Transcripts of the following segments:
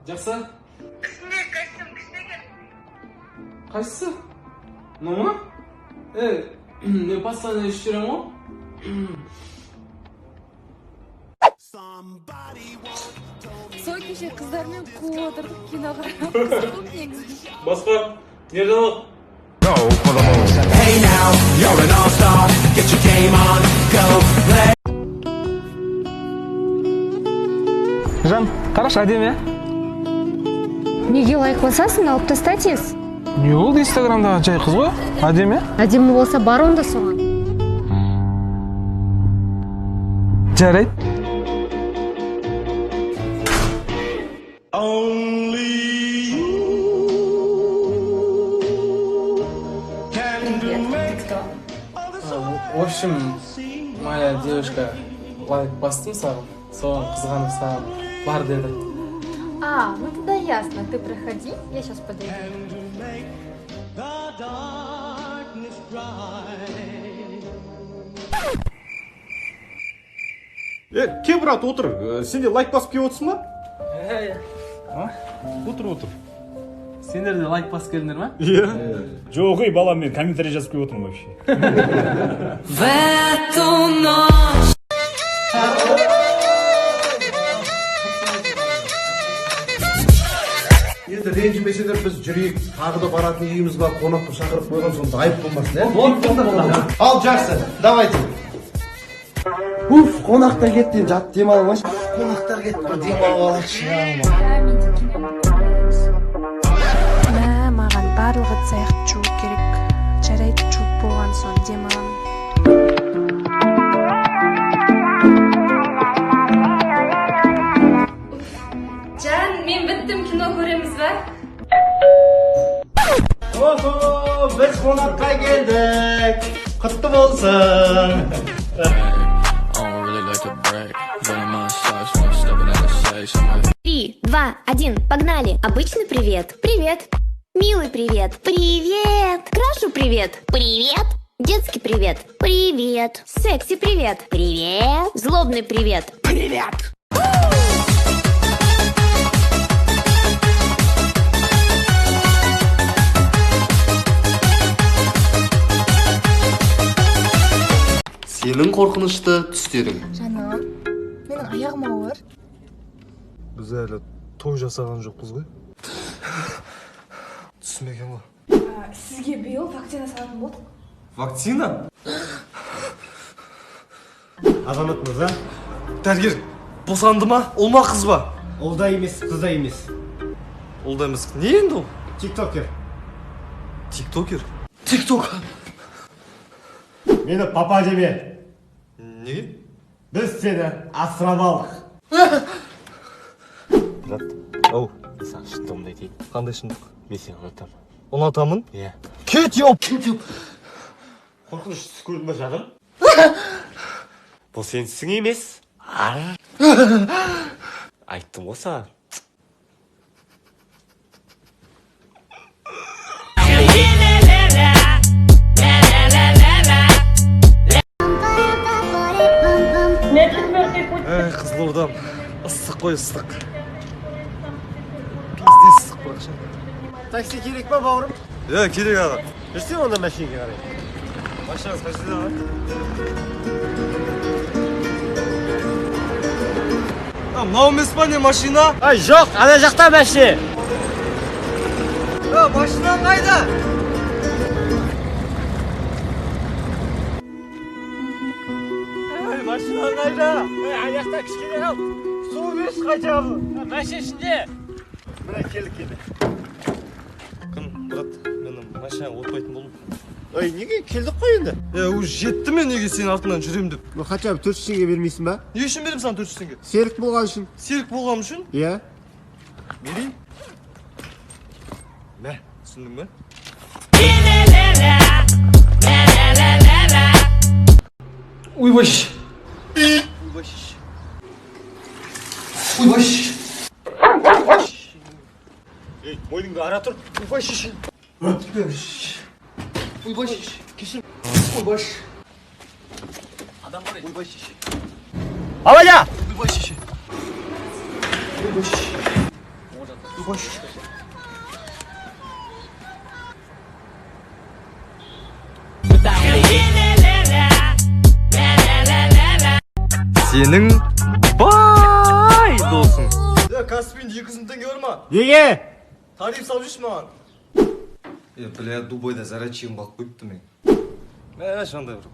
Жақсы. Ішінде костюм кішігір. Қайсысы? Мына ма? Мен постоянно ішіп жүремін ғой. Сол кеше қыздармен қуып отырдық, кино қарап. Қызық негізі. Басқа, nerede бақ? Hey now, you're an all-star. Get your game on, go play. Жан, қараш әдемі. Неге лайк басасың, алып таста тез. Не болды инстаграмдағы жай қыз ғой? Әдемі. Әдемі болса бар онда соған. Жарайды. В общем, моя девушка лайк бастым саған, соған қызғанып саған бар деді. Ну тогда ясно. Ты проходи, я сейчас подойду. Кел брат, отыр. Сен де лайк басып келіп отырсың ба? Отыр. Сендер де лайк басып келдіңдер ма? Жоқ, ей балам, мен комментарий жазып келіп отырмын вообще. В эту ночь. Енді ренжімесеңдер біз жүрейік, тағы да баратын үйіміз бар, қонақты шақырып қойған, сонда айып болмасын, ә? Ал жақсы, давайте. Қонақтар кетті, жат демалмашы. Қонақтар кетті, бір демалып алайықшы. Маған барлығы цех жуып керек. Жарайды, жуып болған соң демаламын. Жан, мен біттім, кино көреміз ба? Біз қонаққа келдік. Құтты болсын. 3, 2, 1, погнали! Обычный привет. Привет. Милый привет. Привет. Крашу привет. Привет. Детский привет. Привет. Секси привет. Привет. Злобный привет. Привет. Сенің қорқынышты түстерің. Жаным, менің аяғым ауыр. Біз әлі той жасаған жоқпыз ғой. Түсінбеген ғой. Сізге биыл вакцина салатын болдық. Вакцина? Азамат мырза, Дәрігер, босанды ма? Ол ма қыз ба? ол да емес, қыз да емес. Ол да емес. Не енді ол? Тиктокер. Тиктокер? Тикток? Мені папа деме. Неге? Біз сені асырап алдық. Брат, Оу, мен саған шындығымды айтайын. Қандай шындық? Мен сені ұнатамын. Ұнатамын? Иә. Кет, еп! Қорқыныш түсі көрдің ба жаным? Бұл сенің ісің емес. Айттым ғой саған. Қызылордам. Ыстық қой, ыстық. Пизде ыстық бұрақша. Такси керек па, бауырым? Керек аға. Жүрсе онда машинеге қарай. Машинаңыз қайсыда аға? Мынау емес па не машина? Ай, жоқ, ана жақта машина. Машинаң қайда? Машина қайда? Ана жақта кішкене қал. Су беріш қайда? Машина ішінде. Мына келдік енді. Кім, брат, менің машинаға отпайтын болдым. Ой, неге келдік қой енді? Уже жетті ме неге сен артынан жүрем деп? Хотя бы 400 теңге бермейсің ба? Не үшін берем саған 400 теңге? Серік болған үшін. Серік болғам үшін? Иә. Берейін. Мә, түсіндің бе? Уйбаш! Уйбаш! Уйбаш! Ей, мойныңды ара тұр. Уйбаш! Уйбаш! Кешір! Уйбаш! Адам бар еді. Уйбаш! Алая! Уйбаш! Уйбаш! қойшы. Сенің бай досың. Каспийдің 200 теңге бар ма? Неге? Тариф салып жүрші маған. Бля, Дубайда зарядчигім қалып қойыпты мен. Шандай бір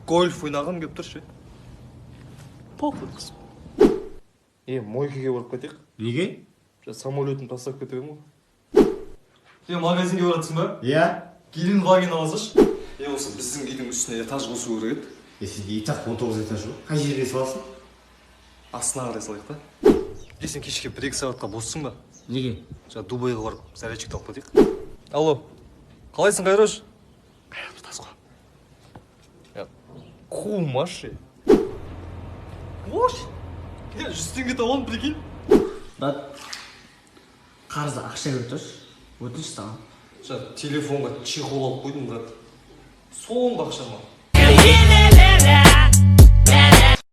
гольф ойнағым кеп тұр ше. Похуй қыз. Мойкеге барып кетейік. Неге? Самолетін тастап кетемін ғой. Магазинге баратсың ба? Иә. Келін ваген аласыш. Осы біздің үйдің үстіне этаж қосу керек еді. Сенде и так 19 этаж ғой. Қай жерге саласың? Астына қарай салайық та. Сен кешке 1-2 сағатқа боссың ба? Неге? Дубайға барып зарядчикті алып кетейік. Алло, қалайсың Қайрош? Қайрат тас қой. Қума ше. Ош! 100 теңге табалым, прикинь. Брат, қарызда ақша беріп тұршы. Өтініш саған. Телефонға чехол алып қойдым, брат. Соңғы ақша ма?